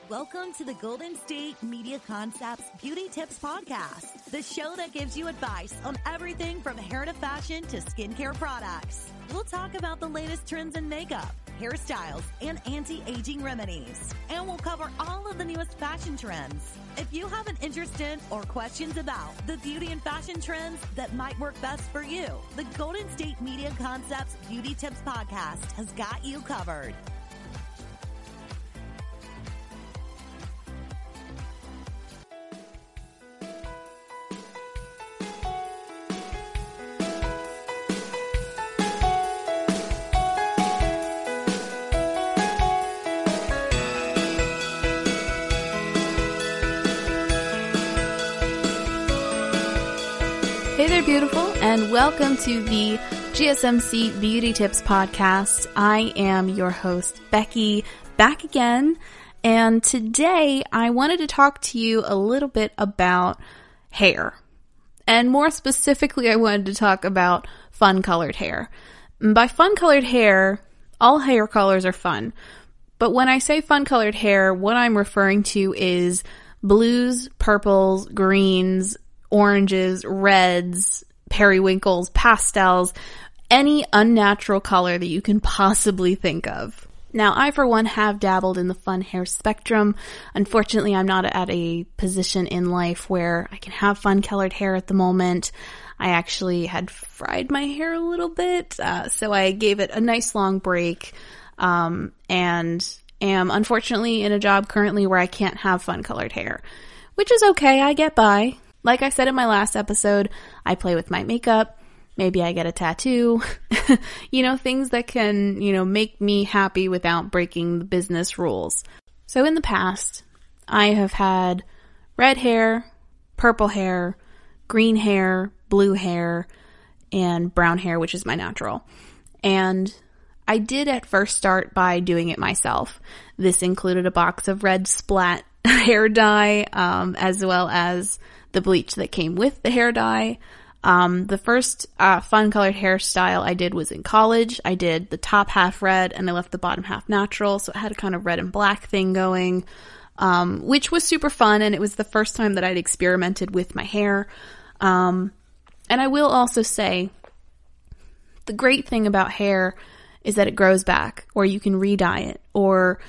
Welcome to the Golden State Media Concepts Beauty Tips Podcast, the show that gives you advice on everything from hair to fashion to skincare products. We'll talk about the latest trends in makeup, hairstyles, and anti-aging remedies. And we'll cover all of the newest fashion trends. If you have an interest in or questions about the beauty and fashion trends that might work best for you, the Golden State Media Concepts Beauty Tips Podcast has got you covered. Hey there, beautiful, and welcome to the GSMC Beauty Tips Podcast. I am your host, Becky, back again, and today I wanted to talk to you a little bit about hair. And more specifically, I wanted to talk about fun-colored hair. By fun-colored hair, all hair colors are fun. But when I say fun-colored hair, what I'm referring to is blues, purples, greens, oranges, reds, periwinkles, pastels, any unnatural color that you can possibly think of. Now, I, for one, have dabbled in the fun hair spectrum. Unfortunately, I'm not at a position in life where I can have fun-colored hair at the moment. I actually had fried my hair a little bit, so I gave it a nice long break, and am unfortunately in a job currently where I can't have fun-colored hair, which is okay. I get by. Like I said in my last episode, I play with my makeup. Maybe I get a tattoo. Things that can, make me happy without breaking the business rules. So in the past, I have had red hair, purple hair, green hair, blue hair, and brown hair, which is my natural. And I did at first start by doing it myself. This included a box of red splat hair dye, as well as the bleach that came with the hair dye. The first fun-colored hairstyle I did was in college. I did the top half red and I left the bottom half natural, so it had a kind of red and black thing going, which was super fun, and it was the first time that I'd experimented with my hair. And I will also say, the great thing about hair is that it grows back, or you can re-dye it, or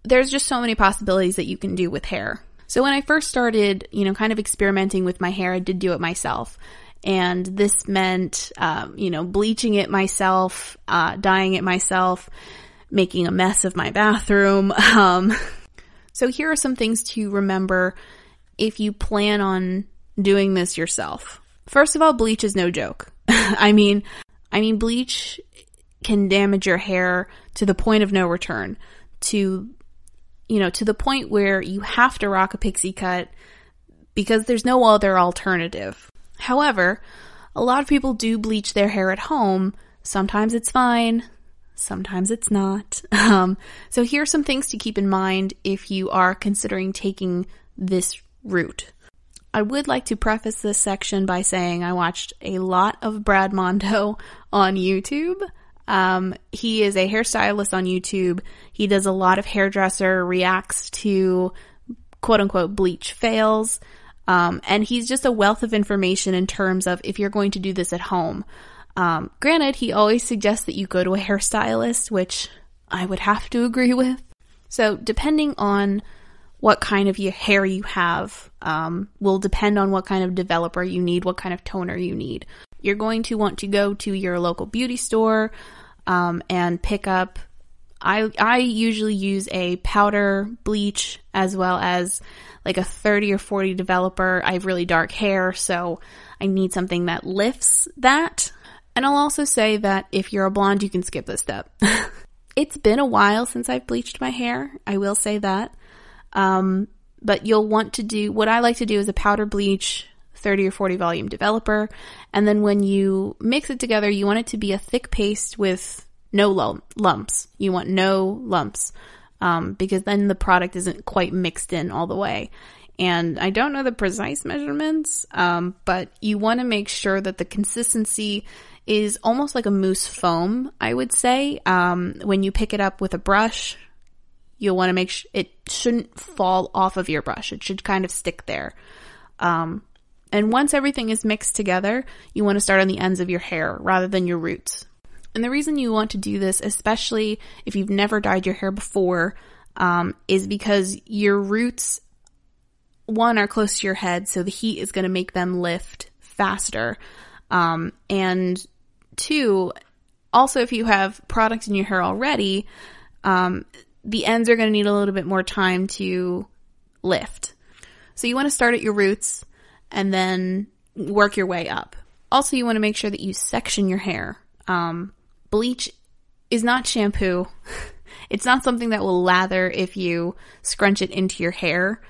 there's just so many possibilities that you can do with hair. So when I first started, kind of experimenting with my hair, I did do it myself. And this meant, bleaching it myself, dyeing it myself, making a mess of my bathroom. So here are some things to remember if you plan on doing this yourself. First of all, bleach is no joke. I mean, bleach can damage your hair to the point of no return, to the point where you have to rock a pixie cut because there's no other alternative. However, a lot of people do bleach their hair at home. Sometimes it's fine, sometimes it's not. So here are some things to keep in mind if you are considering taking this route. I would like to preface this section by saying I watched a lot of Brad Mondo on YouTube. He is a hairstylist on YouTube. He does a lot of hairdresser reacts to quote unquote bleach fails. And he's just a wealth of information in terms of if you're going to do this at home. Granted, he always suggests that you go to a hairstylist, which I would have to agree with. So depending on what kind of hair you have, will depend on what kind of developer you need, what kind of toner you need. You're going to want to go to your local beauty store, and pick up, I usually use a powder bleach as well as like a 30 or 40 developer. I have really dark hair, so I need something that lifts that. And I'll also say that if you're a blonde, you can skip this step. It's been a while since I've bleached my hair, I will say that. But you'll want to do, what I like to do is a powder bleach, 30 or 40 volume developer, and then when you mix it together, you want it to be a thick paste with no lumps. You want no lumps, because then the product isn't quite mixed in all the way. And I don't know the precise measurements, but you want to make sure that the consistency is almost like a mousse foam, I would say. When you pick it up with a brush, you'll want to make it shouldn't fall off of your brush. It should kind of stick there. And once everything is mixed together, you want to start on the ends of your hair rather than your roots. And the reason you want to do this, especially if you've never dyed your hair before, is because your roots, one, are close to your head, so the heat is going to make them lift faster. And two, also if you have product in your hair already, the ends are going to need a little bit more time to lift. So you want to start at your roots and then work your way up. Also, you want to make sure that you section your hair. Bleach is not shampoo. It's not something that will lather if you scrunch it into your hair.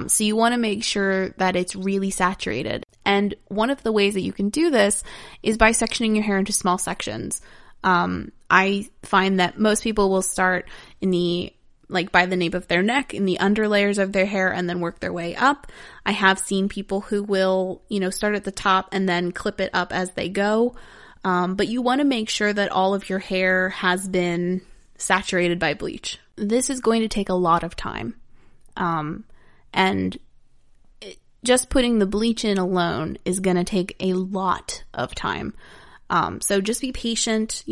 So you want to make sure that it's really saturated. And one of the ways that you can do this is by sectioning your hair into small sections. I find that most people will start by the nape of their neck, in the under layers of their hair, and then work their way up. I have seen people who will, start at the top and then clip it up as they go. But you want to make sure that all of your hair has been saturated by bleach. This is going to take a lot of time. And just putting the bleach in alone is going to take a lot of time. So just be patient,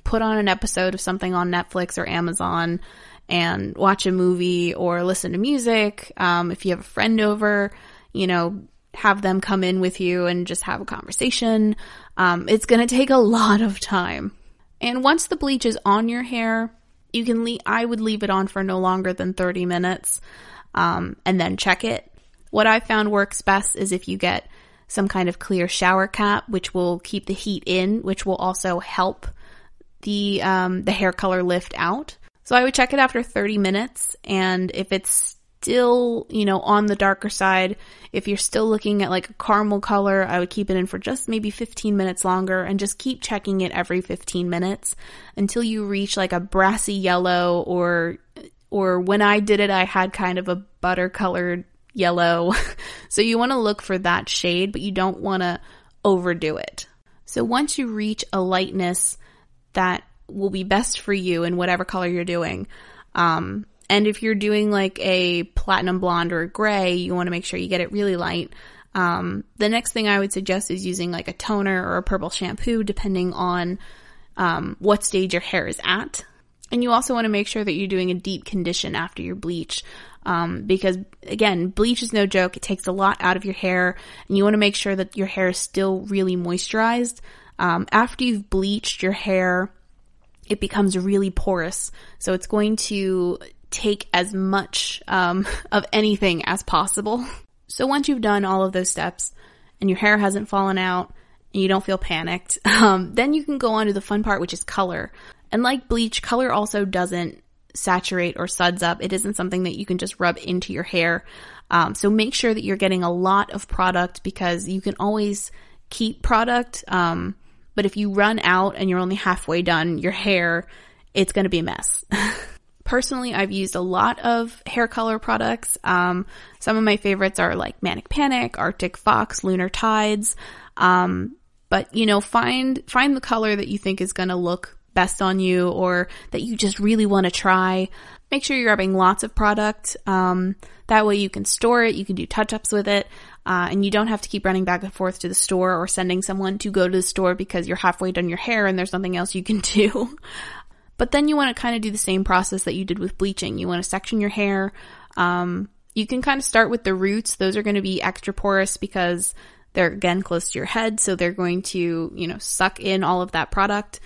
put on an episode of something on Netflix or Amazon and watch a movie or listen to music. If you have a friend over, have them come in with you and just have a conversation. It's going to take a lot of time. And once the bleach is on your hair, I would leave it on for no longer than 30 minutes, and then check it. What I found works best is if you get some kind of clear shower cap, which will keep the heat in, which will also help the hair color lift out. So I would check it after 30 minutes, and if it's still, on the darker side, if you're still looking at like a caramel color, I would keep it in for just maybe 15 minutes longer and just keep checking it every 15 minutes until you reach like a brassy yellow, or when I did it, I had kind of a butter colored yellow. So you want to look for that shade, but you don't want to overdo it. So once you reach a lightness that will be best for you in whatever color you're doing, and if you're doing like a platinum blonde or a gray, you want to make sure you get it really light. The next thing I would suggest is using like a toner or a purple shampoo, depending on what stage your hair is at. And you also want to make sure that you're doing a deep condition after your bleach, because again, bleach is no joke. It takes a lot out of your hair, and you want to make sure that your hair is still really moisturized. After you've bleached your hair, it becomes really porous. So it's going to take as much of anything as possible. So once you've done all of those steps and your hair hasn't fallen out and you don't feel panicked, then you can go on to the fun part, which is color. And like bleach, color also doesn't saturate or suds up. It isn't something that you can just rub into your hair. So make sure that you're getting a lot of product, because you can always keep product. But if you run out and you're only halfway done your hair, it's going to be a mess. Personally, I've used a lot of hair color products. Some of my favorites are like Manic Panic, Arctic Fox, Lunar Tides. But find the color that you think is going to look best on you, or that you just really want to try. Make sure you're grabbing lots of product. That way you can store it, you can do touch-ups with it, and you don't have to keep running back and forth to the store or sending someone to go to the store because you're halfway done your hair and there's nothing else you can do. But then you want to kind of do the same process that you did with bleaching. You want to section your hair. You can kind of start with the roots. Those are going to be extra porous because they're, again, close to your head. So they're going to, suck in all of that product.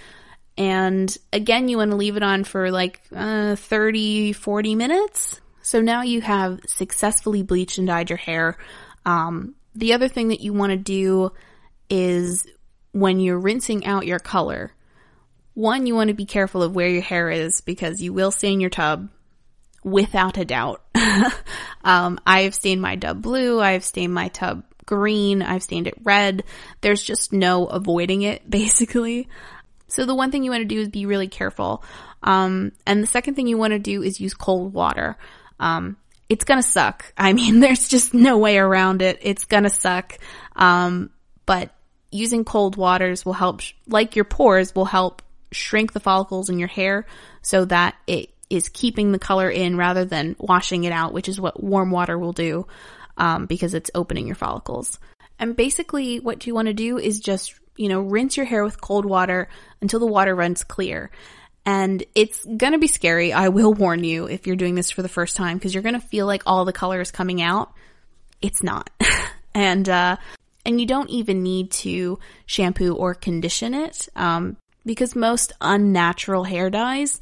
And again, you want to leave it on for like 30, 40 minutes. So now you have successfully bleached and dyed your hair. The other thing that you want to do is when you're rinsing out your color, one, you want to be careful of where your hair is, because you will stain your tub without a doubt. I've stained my tub blue. I've stained my tub green. I've stained it red. There's just no avoiding it, basically. So the one thing you want to do is be really careful. And the second thing you want to do is use cold water. It's going to suck. I mean, there's just no way around it. It's going to suck. But using cold waters will help, like your pores, will help shrink the follicles in your hair so that is keeping the color in rather than washing it out, which is what warm water will do, because it's opening your follicles. And basically what you want to do is just, rinse your hair with cold water until the water runs clear. And it's going to be scary. I will warn you if you're doing this for the first time, because you're going to feel like all the color is coming out. It's not. And you don't even need to shampoo or condition it, because most unnatural hair dyes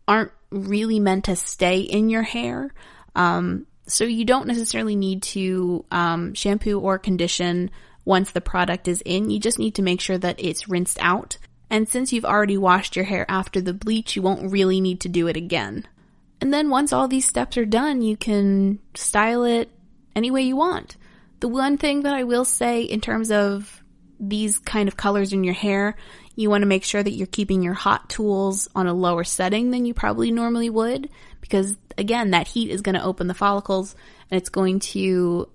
aren't really meant to stay in your hair. So you don't necessarily need to shampoo or condition once the product is in. You just need to make sure that it's rinsed out. And since you've already washed your hair after the bleach, you won't really need to do it again. And then once all these steps are done, you can style it any way you want. The one thing that I will say in terms of these kind of colors in your hair, you want to make sure that you're keeping your hot tools on a lower setting than you probably normally would, because again, that heat is going to open the follicles and it's going to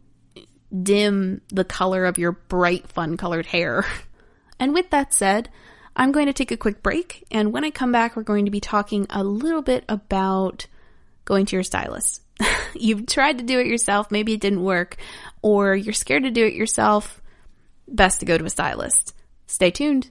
dim the color of your bright, fun colored hair. And with that said, I'm going to take a quick break, and when I come back, we're going to be talking a little bit about going to your stylist. You've tried to do it yourself, maybe it didn't work, or you're scared to do it yourself, best to go to a stylist. Stay tuned.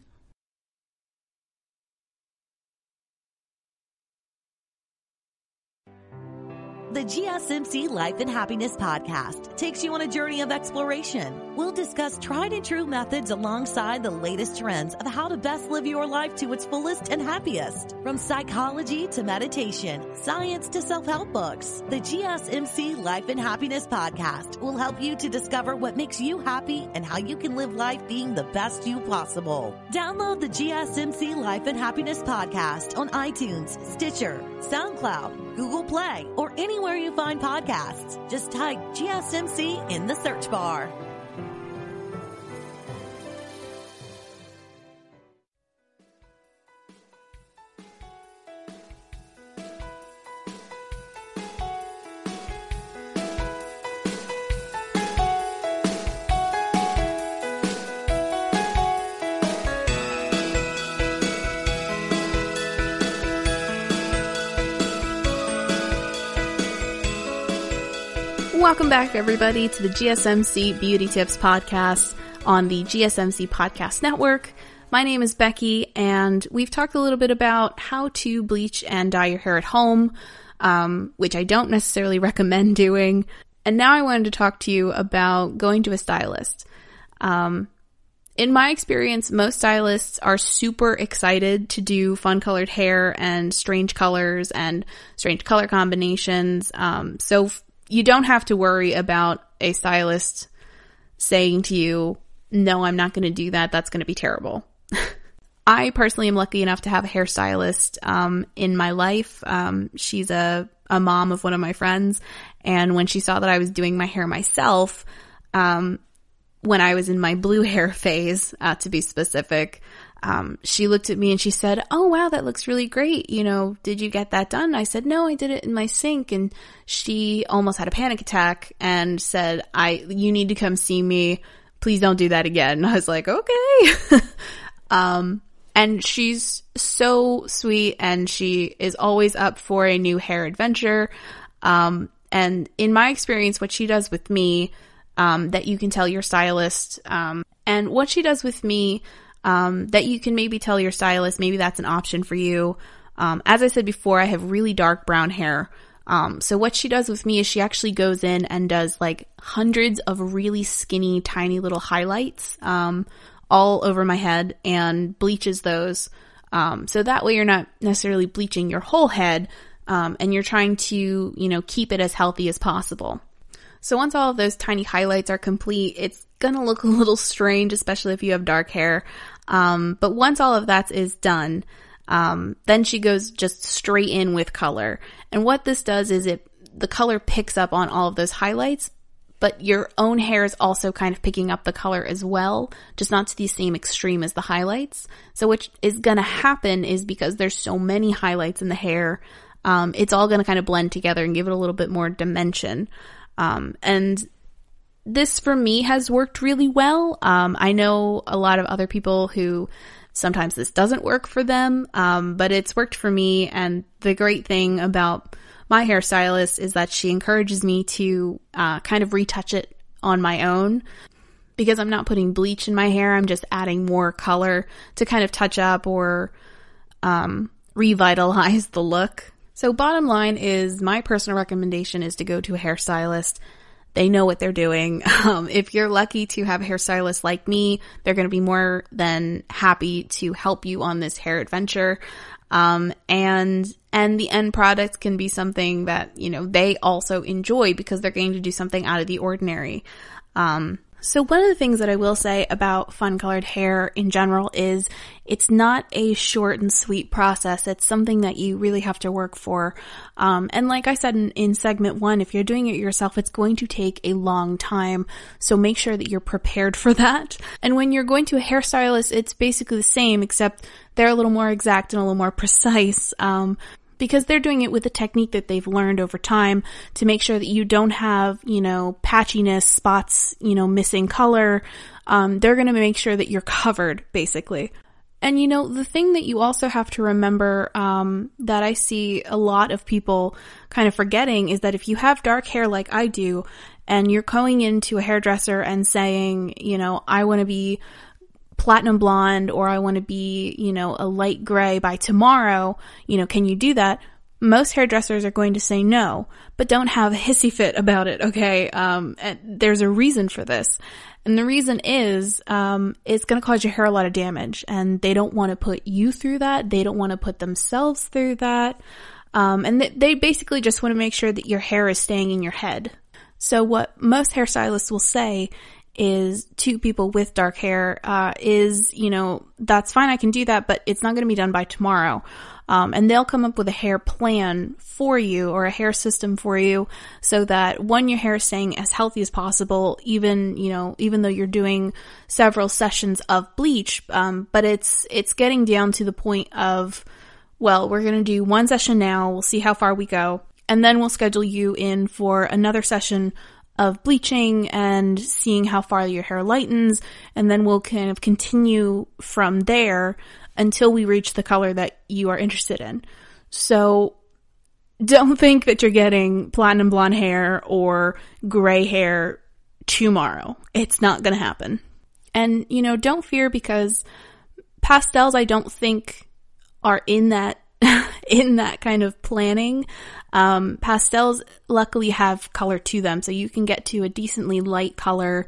The GSMC Life and Happiness Podcast takes you on a journey of exploration. We'll discuss tried and true methods alongside the latest trends of how to best live your life to its fullest and happiest. From psychology to meditation, science to self-help books, the GSMC Life and Happiness Podcast will help you to discover what makes you happy and how you can live life being the best you possible. Download the GSMC Life and Happiness Podcast on iTunes, Stitcher, SoundCloud, Google Play, or anywhere you find podcasts. Just type GSMC in the search bar. Welcome back, everybody, to the GSMC Beauty Tips Podcast on the GSMC Podcast Network. My name is Becky, and we've talked a little bit about how to bleach and dye your hair at home, which I don't necessarily recommend doing. And now I wanted to talk to you about going to a stylist. In my experience, most stylists are super excited to do fun colored hair and strange colors and strange color combinations. So you don't have to worry about a stylist saying to you, no, I'm not going to do that. That's going to be terrible. I personally am lucky enough to have a hairstylist in my life. She's a mom of one of my friends. And when she saw that I was doing my hair myself, when I was in my blue hair phase, to be specific, she looked at me and she said, "Oh, wow, that looks really great. Did you get that done?" I said, "No, I did it in my sink." And she almost had a panic attack and said, "You need to come see me. Please don't do that again." And I was like, okay. And she's so sweet, and she is always up for a new hair adventure. And in my experience, what she does with me, that you can tell your stylist, and what she does with me, that you can maybe tell your stylist, maybe that's an option for you. As I said before, I have really dark brown hair. So what she does with me is she actually goes in and does like hundreds of really skinny, tiny little highlights, all over my head, and bleaches those. So that way you're not necessarily bleaching your whole head, and you're trying to, keep it as healthy as possible. So once all of those tiny highlights are complete, it's gonna look a little strange, especially if you have dark hair. But once all of that is done, then she goes just straight in with color. And what this does is the color picks up on all of those highlights, but your own hair is also kind of picking up the color as well, just not to the same extreme as the highlights. So what is gonna happen is, because there's so many highlights in the hair, it's all gonna kind of blend together and give it a little bit more dimension. And this for me has worked really well. I know a lot of other people who Sometimes this doesn't work for them, but it's worked for me. And the great thing about my hairstylist is that she encourages me to kind of retouch it on my own. Because I'm not putting bleach in my hair, I'm just adding more color to kind of touch up or revitalize the look. So bottom line is, my personal recommendation is to go to a hairstylist. They know what they're doing. If you're lucky to have a hairstylist like me, they're going to be more than happy to help you on this hair adventure. And the end product can be something that, they also enjoy because they're going to do something out of the ordinary. So one of the things that I will say about fun colored hair in general is it's not a short and sweet process. It's something that you really have to work for. And like I said in segment 1, if you're doing it yourself, it's going to take a long time. So make sure that you're prepared for that. And when you're going to a hairstylist, it's basically the same, except they're a little more exact and a little more precise. Because they're doing it with a technique that they've learned over time to make sure that you don't have, patchiness, spots, missing color. They're going to make sure that you're covered, basically. And, the thing that you also have to remember, that I see a lot of people kind of forgetting is that if you have dark hair like I do, and you're going into a hairdresser and saying, I want to be platinum blonde, or I want to be, a light gray by tomorrow, can you do that? Most hairdressers are going to say no, but don't have a hissy fit about it, okay? And there's a reason for this. And the reason is, it's going to cause your hair a lot of damage, and they don't want to put you through that. They don't want to put themselves through that. And they basically just want to make sure that your hair is staying in your head. So what most hairstylists will say is to people with dark hair, that's fine, I can do that, but it's not going to be done by tomorrow. And they'll come up with a hair plan for you, or a hair system for you, so that one, your hair is staying as healthy as possible, even though you're doing several sessions of bleach. But it's getting down to the point of, well, we're going to do one session now, we'll see how far we go, and then we'll schedule you in for another session of bleaching and seeing how far your hair lightens, and then we'll kind of continue from there until we reach the color that you are interested in. So don't think that you're getting platinum blonde hair or gray hair tomorrow. It's not going to happen. And, don't fear, because pastels, I don't think, are in that in that kind of planning. Pastels luckily have color to them, so you can get to a decently light color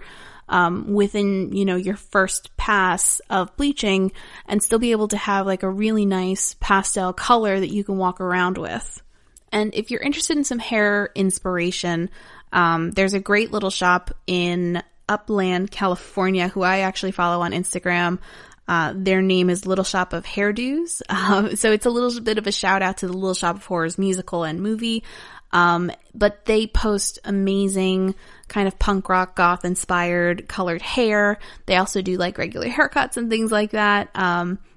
within, your first pass of bleaching, and still be able to have like a really nice pastel color that you can walk around with. And if you're interested in some hair inspiration, there's a great little shop in Upland, California, who I actually follow on Instagram. Their name is Little Shop of Hairdos. So it's a little bit of a shout out to the Little Shop of Horrors musical and movie. But they post amazing kind of punk rock goth inspired colored hair. They also do like regular haircuts and things like that.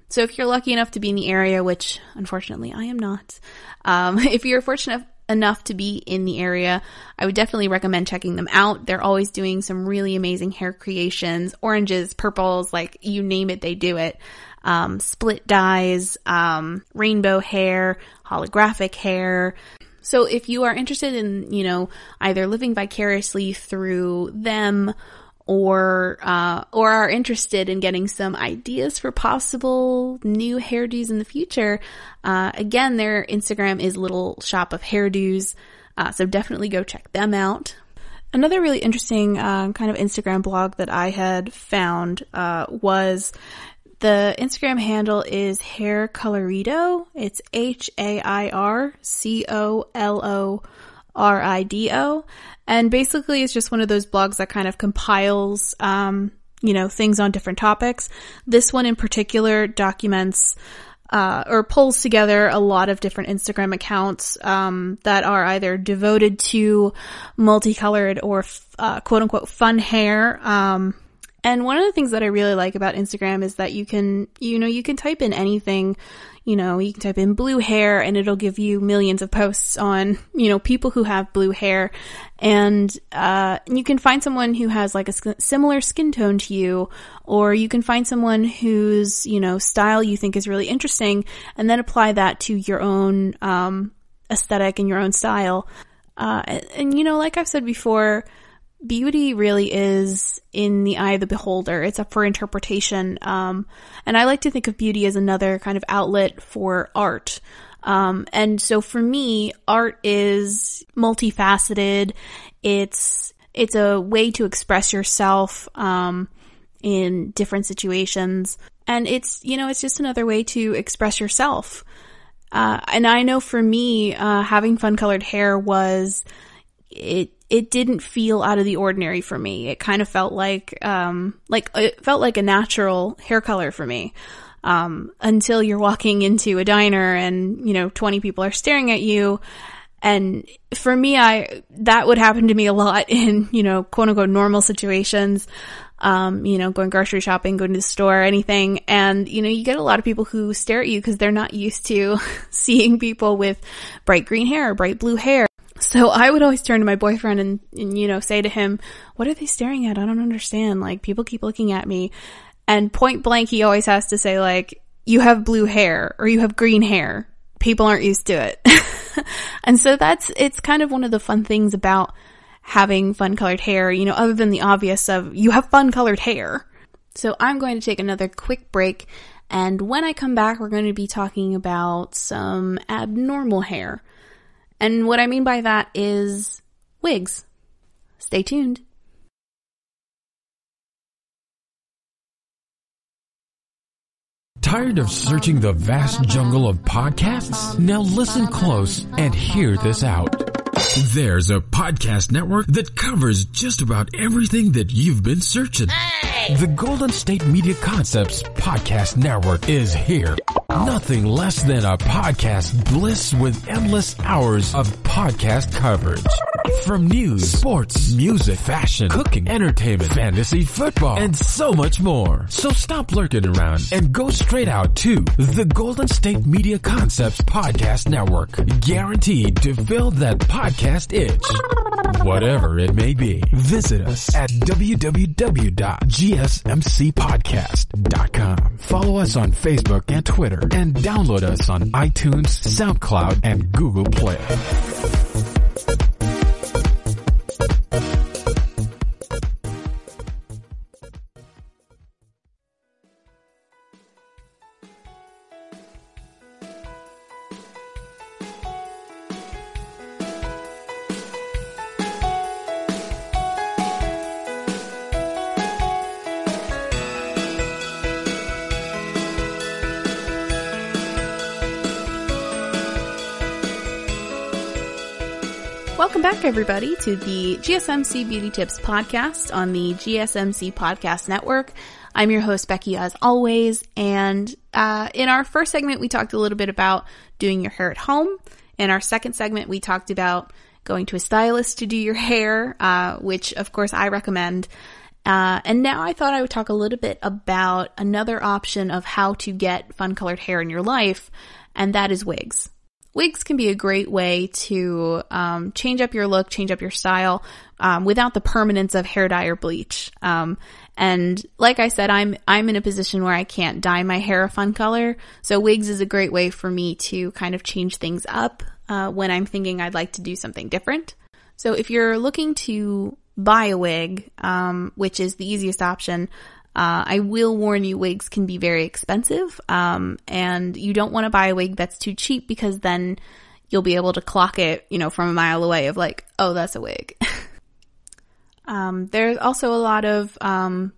So if you're lucky enough to be in the area, which unfortunately I am not, if you're fortunate enough to be in the area, I would definitely recommend checking them out. They're always doing some really amazing hair creations, oranges, purples, like you name it, they do it. Split dyes, rainbow hair, holographic hair. So if you are interested in, either living vicariously through them, or are interested in getting some ideas for possible new hairdos in the future, again, their Instagram is Little Shop of Hairdos, so definitely go check them out. Another really interesting kind of Instagram blog that I had found was, the Instagram handle is Hair Colorido. It's HAIRCOLORIDO. And basically it's just one of those blogs that kind of compiles, things on different topics. This one in particular documents, or pulls together a lot of different Instagram accounts, that are either devoted to multicolored or, quote unquote fun hair, And one of the things that I really like about Instagram is that you can type in anything, you can type in blue hair and it'll give you millions of posts on, people who have blue hair. And, you can find someone who has like a similar skin tone to you, or you can find someone whose, style you think is really interesting and then apply that to your own, aesthetic and your own style. And like I've said before, beauty really is in the eye of the beholder. It's up for interpretation. And I like to think of beauty as another kind of outlet for art. And so for me, art is multifaceted. It's a way to express yourself, in different situations. And it's just another way to express yourself. And I know for me, having fun colored hair it didn't feel out of the ordinary for me. It kind of felt like it felt like a natural hair color for me. Until you're walking into a diner and, 20 people are staring at you. And for me, that would happen to me a lot in, quote unquote normal situations. Going grocery shopping, going to the store, anything. And, you get a lot of people who stare at you because they're not used to seeing people with bright green hair or bright blue hair. So I would always turn to my boyfriend and say to him, what are they staring at? I don't understand. Like, people keep looking at me. And point blank, he always has to say, like, you have blue hair or you have green hair. People aren't used to it. And so it's kind of one of the fun things about having fun colored hair, other than the obvious of you have fun colored hair. So I'm going to take another quick break. And when I come back, we're going to be talking about some abnormal hair. And what I mean by that is wigs. Stay tuned. Tired of searching the vast jungle of podcasts? Now listen close and hear this out. There's a podcast network that covers just about everything that you've been searching. Hey! The Golden State Media Concepts Podcast Network is here. Nothing less than a podcast bliss with endless hours of podcast coverage. From news, sports, music, fashion, cooking, entertainment, fantasy, football, and so much more. So stop lurking around and go straight out to the Golden State Media Concepts Podcast Network. Guaranteed to fill that podcast itch. Whatever it may be. Visit us at www.gsmcpodcast.com. Follow us on Facebook and Twitter, and download us on iTunes, SoundCloud, and Google Play. Welcome back, everybody, to the GSMC Beauty Tips podcast on the GSMC Podcast Network. I'm your host, Becky, as always, and in our first segment, we talked a little bit about doing your hair at home. In our second segment, we talked about going to a stylist to do your hair, which, of course, I recommend. And now I thought I would talk a little bit about another option of how to get fun-colored hair in your life, and that is wigs. Wigs can be a great way to change up your look, change up your style, without the permanence of hair dye or bleach. And like I said, I'm in a position where I can't dye my hair a fun color, so wigs is a great way for me to kind of change things up when I'm thinking I'd like to do something different. So if you're looking to buy a wig, which is the easiest option, I will warn you, wigs can be very expensive, and you don't want to buy a wig that's too cheap, because then you'll be able to clock it, from a mile away of like, oh, that's a wig. There's also a lot of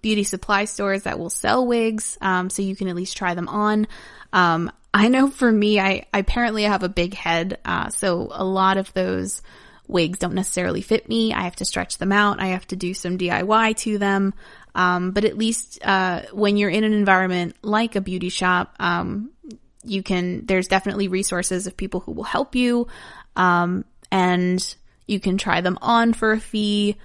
beauty supply stores that will sell wigs, so you can at least try them on. I know for me, I apparently have a big head, so a lot of those wigs don't necessarily fit me. I have to stretch them out. I have to do some DIY to them. But at least, when you're in an environment like a beauty shop, there's definitely resources of people who will help you, and you can try them on for a fee.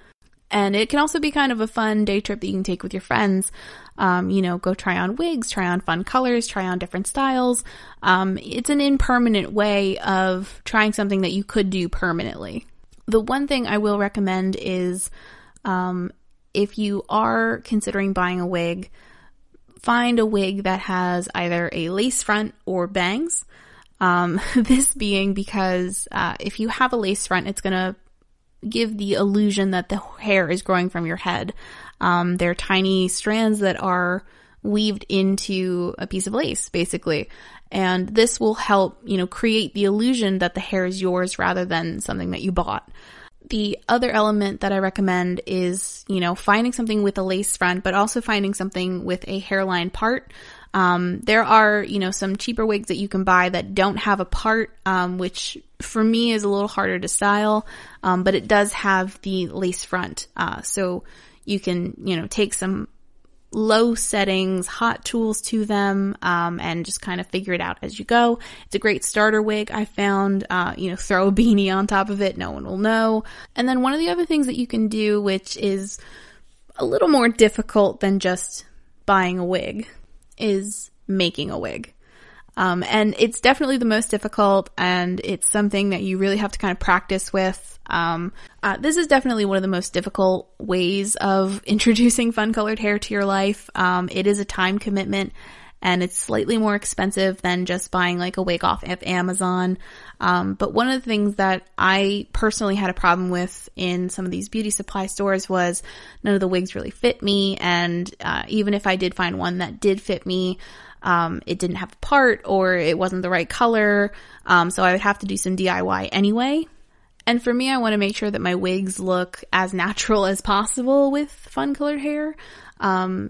And it can also be kind of a fun day trip that you can take with your friends. Go try on wigs, try on fun colors, try on different styles. It's an impermanent way of trying something that you could do permanently. The one thing I will recommend is, if you are considering buying a wig, find a wig that has either a lace front or bangs. This being because, if you have a lace front, it's going to give the illusion that the hair is growing from your head. They're tiny strands that are weaved into a piece of lace, basically. And this will help, create the illusion that the hair is yours rather than something that you bought. The other element that I recommend is, finding something with a lace front, but also finding something with a hairline part. There are, some cheaper wigs that you can buy that don't have a part, which for me is a little harder to style, but it does have the lace front. So you can, take some low settings, hot tools to them, and just kind of figure it out as you go. It's a great starter wig, I found. Throw a beanie on top of it, no one will know. And then one of the other things that you can do, which is a little more difficult than just buying a wig, is making a wig. And it's definitely the most difficult, and it's something that you really have to kind of practice with. This is definitely one of the most difficult ways of introducing fun colored hair to your life. It is a time commitment, and it's slightly more expensive than just buying like a wig off of Amazon. But one of the things that I personally had a problem with in some of these beauty supply stores was none of the wigs really fit me. And, even if I did find one that did fit me, it didn't have a part or it wasn't the right color. So I would have to do some DIY anyway. And for me, I want to make sure that my wigs look as natural as possible with fun colored hair.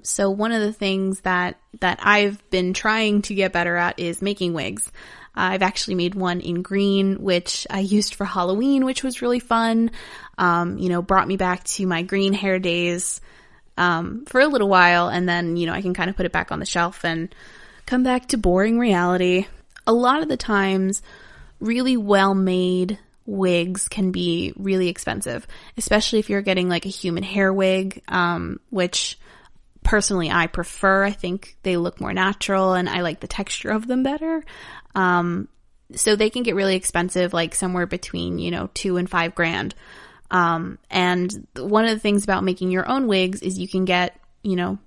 So one of the things that I've been trying to get better at is making wigs. I've actually made one in green, which I used for Halloween, which was really fun. Brought me back to my green hair days, for a little while. And then, I can kind of put it back on the shelf and come back to boring reality. A lot of the times, really well-made wigs can be really expensive, especially if you're getting like a human hair wig, which personally I prefer. I think they look more natural and I like the texture of them better. So they can get really expensive, like somewhere between, $2,000 and $5,000. And one of the things about making your own wigs is you can get,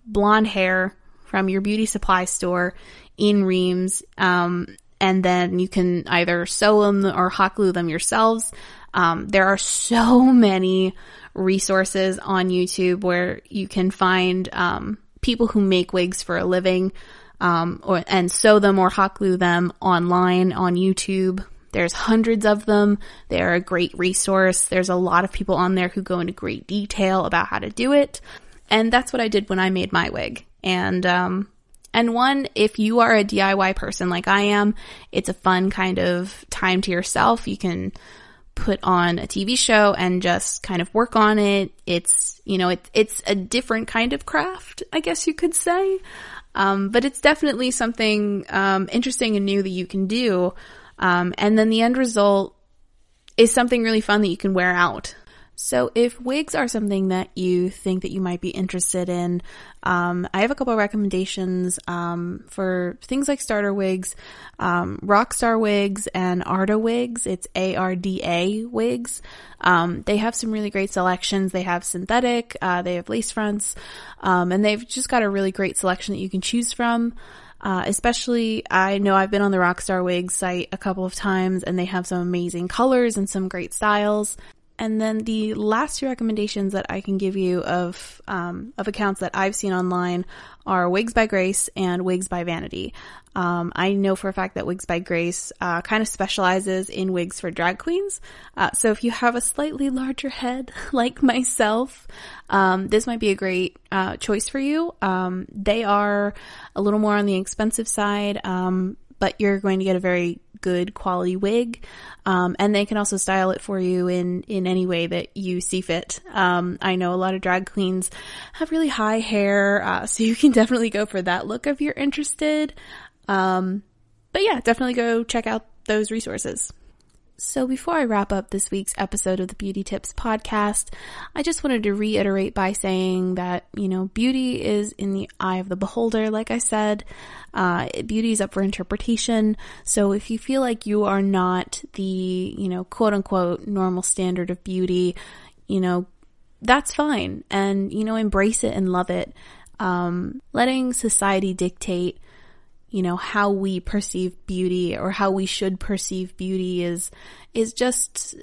blonde hair from your beauty supply store in reams, and then you can either sew them or hot glue them yourselves. There are so many resources on YouTube where you can find people who make wigs for a living, and sew them or hot glue them online on YouTube. There's hundreds of them. They're a great resource. There's a lot of people on there who go into great detail about how to do it. And that's what I did when I made my wig. And one, if you are a DIY person like I am, it's a fun kind of time to yourself. You can put on a TV show and just kind of work on it. It's, it's a different kind of craft, I guess you could say. But it's definitely something, interesting and new that you can do. And then the end result is something really fun that you can wear out. So if wigs are something that you think that you might be interested in, I have a couple of recommendations for things like starter wigs, Rockstar wigs and Arda wigs. It's ARDA wigs. They have some really great selections. They have synthetic, they have lace fronts, and they've just got a really great selection that you can choose from. Especially, I know I've been on the Rockstar Wigs site a couple of times, and they have some amazing colors and some great styles. And then the last two recommendations that I can give you of accounts that I've seen online are Wigs by Grace and Wigs by Vanity. I know for a fact that Wigs by Grace kind of specializes in wigs for drag queens. So if you have a slightly larger head like myself, this might be a great choice for you. They are a little more on the expensive side, but you're going to get a very good quality wig. And they can also style it for you in any way that you see fit. I know a lot of drag queens have really high hair, so you can definitely go for that look if you're interested. But yeah, definitely go check out those resources. So before I wrap up this week's episode of the Beauty Tips podcast, I just wanted to reiterate by saying that, beauty is in the eye of the beholder. Like I said, beauty is up for interpretation. So if you feel like you are not the, quote unquote normal standard of beauty, that's fine. And, embrace it and love it. Letting society dictate how we perceive beauty or how we should perceive beauty is just,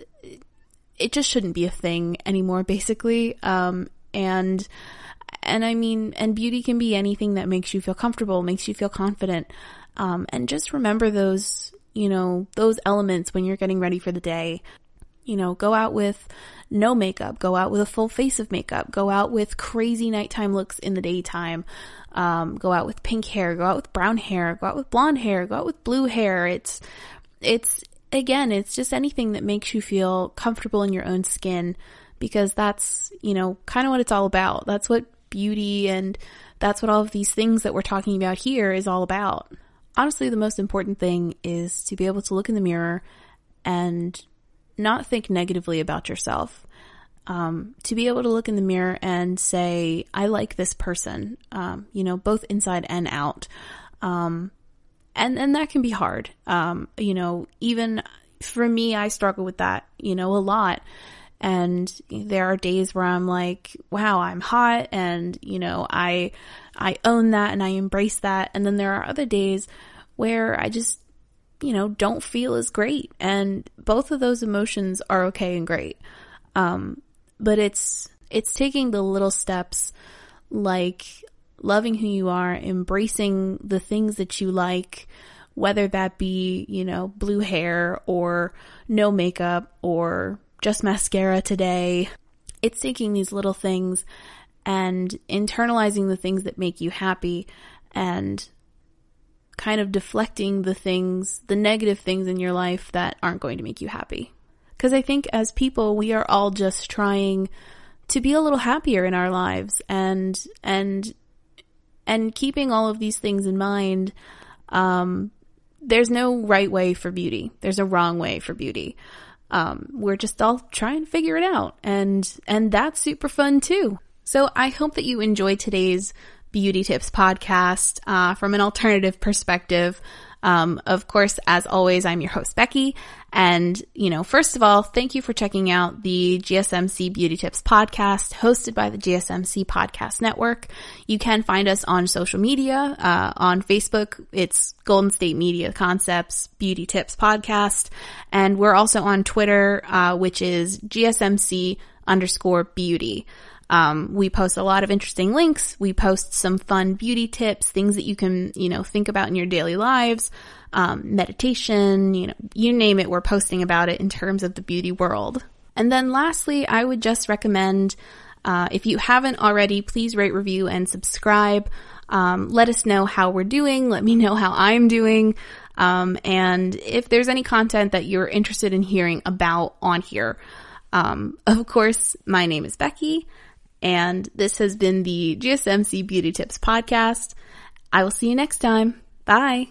it just shouldn't be a thing anymore, basically. And beauty can be anything that makes you feel comfortable, makes you feel confident. And just remember those elements when you're getting ready for the day. Go out with no makeup, go out with a full face of makeup, go out with crazy nighttime looks in the daytime, go out with pink hair, go out with brown hair, go out with blonde hair, go out with blue hair. It's just anything that makes you feel comfortable in your own skin, because that's, kind of what it's all about. That's what beauty and that's what all of these things that we're talking about here is all about. Honestly, the most important thing is to be able to look in the mirror and not think negatively about yourself. To be able to look in the mirror and say, I like this person, both inside and out. And that can be hard. Even for me, I struggle with that, a lot. And there are days where I'm like, wow, I'm hot. And, I own that and I embrace that. And then there are other days where I just, don't feel as great. And both of those emotions are okay and great. But it's taking the little steps, like loving who you are, embracing the things that you like, whether that be, blue hair or no makeup or just mascara today. It's taking these little things and internalizing the things that make you happy and kind of deflecting the negative things in your life that aren't going to make you happy. Because I think as people, we are all just trying to be a little happier in our lives and keeping all of these things in mind. There's no right way for beauty. There's a wrong way for beauty. We're just all trying to figure it out. And that's super fun too. So I hope that you enjoyed today's Beauty Tips podcast from an alternative perspective. Of course, as always, I'm your host, Becky. And, first of all, thank you for checking out the GSMC Beauty Tips podcast hosted by the GSMC Podcast Network. You can find us on social media. On Facebook, it's Golden State Media Concepts Beauty Tips Podcast. And we're also on Twitter, which is GSMC_beauty. We post a lot of interesting links. We post some fun beauty tips, things that you can, think about in your daily lives, meditation, you name it, we're posting about it in terms of the beauty world. And then lastly, I would just recommend, if you haven't already, please rate, review, and subscribe. Let us know how we're doing. Let me know how I'm doing. And if there's any content that you're interested in hearing about on here. Of course, my name is Becky. And this has been the GSMC Beauty Tips podcast. I will see you next time. Bye.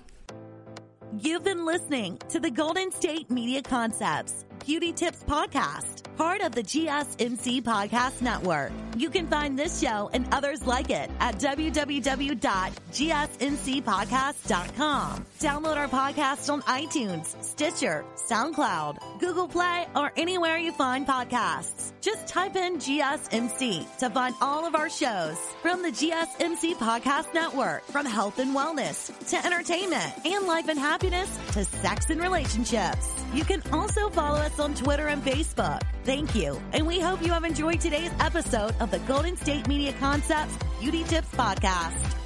You've been listening to the Golden State Media Concepts Beauty Tips podcast, part of the GSMC Podcast Network. You can find this show and others like it at www.gsmcpodcast.com. Download our podcast on iTunes, Stitcher, SoundCloud, Google Play, or anywhere you find podcasts. Just type in GSMC to find all of our shows from the GSMC Podcast Network, from health and wellness to entertainment and life and happiness to sex and relationships. You can also follow us on Twitter and Facebook. Thank you, and we hope you have enjoyed today's episode of the Golden State Media Concepts Beauty Tips Podcast.